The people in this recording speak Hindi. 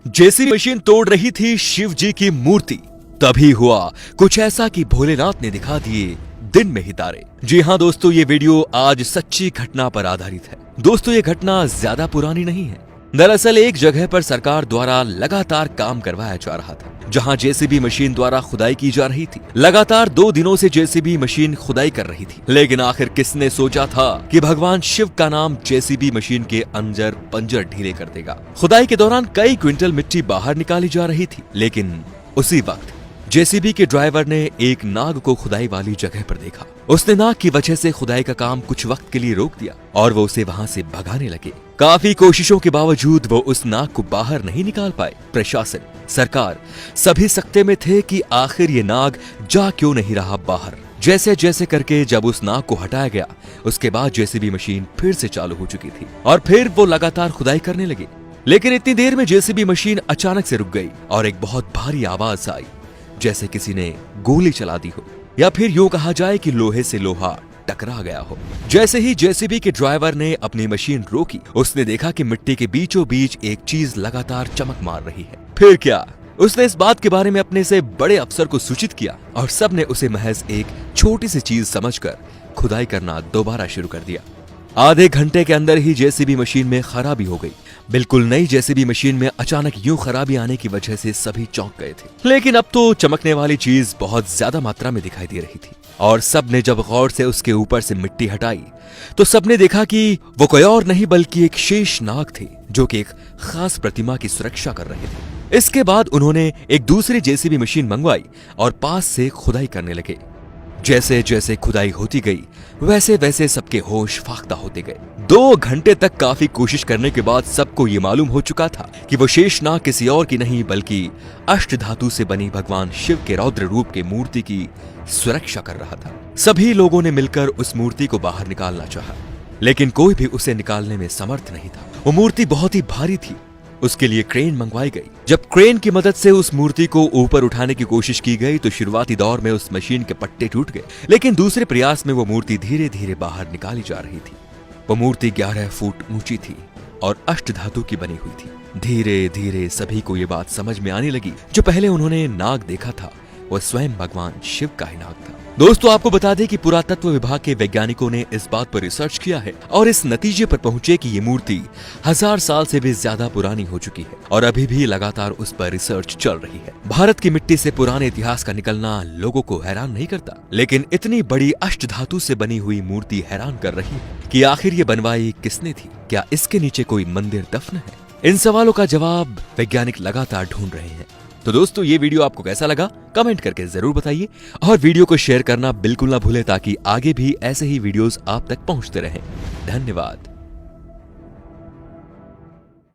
जेसीबी मशीन तोड़ रही थी शिव जी की मूर्ति। तभी हुआ कुछ ऐसा कि भोलेनाथ ने दिखा दिए दिन में ही तारे। जी हाँ दोस्तों, ये वीडियो आज सच्ची घटना पर आधारित है। दोस्तों, ये घटना ज्यादा पुरानी नहीं है। दरअसल एक जगह पर सरकार द्वारा लगातार काम करवाया जा रहा था, जहां जेसीबी मशीन द्वारा खुदाई की जा रही थी। लगातार 2 दिनों से जेसीबी मशीन खुदाई कर रही थी, लेकिन आखिर किसने सोचा था कि भगवान शिव का नाम जेसीबी मशीन के अंदर पंजर ढीले कर देगा। खुदाई के दौरान कई क्विंटल मिट्टी बाहर निकाली जा रही थी, लेकिन उसी वक्त जेसीबी के ड्राइवर ने एक नाग को खुदाई वाली जगह पर देखा। उसने नाग की वजह से खुदाई का काम कुछ वक्त के लिए रोक दिया और वो उसे वहां से भगाने लगे। काफी कोशिशों के बावजूद वो उस नाग को बाहर नहीं निकाल पाए। प्रशासन, सरकार सभी सकते में थे कि आखिर ये नाग जा क्यों नहीं रहा बाहर। जैसे जैसे करके जब उस नाग को हटाया गया, उसके बाद जेसीबी मशीन फिर से चालू हो चुकी थी और फिर वो लगातार खुदाई करने लगे। लेकिन इतनी देर में जेसीबी मशीन अचानक से रुक गई और एक बहुत भारी आवाज आई, जैसे किसी ने गोली चला दी हो, या फिर यूं कहा जाए कि लोहे से लोहा टकरा गया हो। जैसे ही जेसीबी के ड्राइवर ने अपनी मशीन रोकी, उसने देखा कि मिट्टी के बीचों बीच एक चीज लगातार चमक मार रही है। फिर क्या, उसने इस बात के बारे में अपने से बड़े अफसर को सूचित किया और सबने उसे महज एक छोटी सी चीज समझकर खुदाई करना दोबारा शुरू कर दिया। आधे घंटे के अंदर ही जेसीबी मशीन में खराबी हो गई। बिल्कुल नई जेसीबी मशीन में अचानक यूं खराबी आने की वजह से सभी चौंक गए थे। लेकिन अब तो चमकने वाली चीज बहुत ज्यादा मात्रा में दिखाई दे रही थी और सबने जब गौर से उसके ऊपर से मिट्टी हटाई तो सबने देखा कि वो कोई और नहीं बल्कि एक शेष नाग थे, जो कि एक खास प्रतिमा की सुरक्षा कर रहे थे। इसके बाद उन्होंने एक दूसरी जेसीबी मशीन मंगवाई और पास से खुदाई करने लगे। जैसे जैसे खुदाई होती गई, वैसे वैसे सबके होश फाख्ता होते गए। 2 घंटे तक काफी कोशिश करने के बाद सबको ये मालूम हो चुका था कि वो शेषनाग किसी और की नहीं बल्कि अष्टधातु से बनी भगवान शिव के रौद्र रूप के मूर्ति की सुरक्षा कर रहा था। सभी लोगों ने मिलकर उस मूर्ति को बाहर निकालना चाहा, लेकिन कोई भी उसे निकालने में समर्थ नहीं था। वो मूर्ति बहुत ही भारी थी। उसके लिए क्रेन मंगवाई गई। जब क्रेन की मदद से उस मूर्ति को ऊपर उठाने की कोशिश की गई तो शुरुआती दौर में उस मशीन के पट्टे टूट गए, लेकिन दूसरे प्रयास में वो मूर्ति धीरे धीरे बाहर निकाली जा रही थी। वो मूर्ति 11 फुट ऊंची थी और अष्टधातु की बनी हुई थी। धीरे धीरे सभी को ये बात समझ में आने लगी, जो पहले उन्होंने नाग देखा था वह स्वयं भगवान शिव का ही नाग था। दोस्तों, आपको बता दें कि पुरातत्व विभाग के वैज्ञानिकों ने इस बात पर रिसर्च किया है और इस नतीजे पर पहुंचे कि ये मूर्ति 1000 साल से भी ज्यादा पुरानी हो चुकी है और अभी भी लगातार उस पर रिसर्च चल रही है। भारत की मिट्टी से पुराने इतिहास का निकलना लोगों को हैरान नहीं करता, लेकिन इतनी बड़ी अष्टधातु से बनी हुई मूर्ति हैरान कर रही है कि आखिर ये बनवाई किसने थी। क्या इसके नीचे कोई मंदिर दफन है? इन सवालों का जवाब वैज्ञानिक लगातार ढूंढ रहे हैं। तो दोस्तों, ये वीडियो आपको कैसा लगा कमेंट करके जरूर बताइए और वीडियो को शेयर करना बिल्कुल ना भूलें ताकि आगे भी ऐसे ही वीडियोस आप तक पहुंचते रहें। धन्यवाद।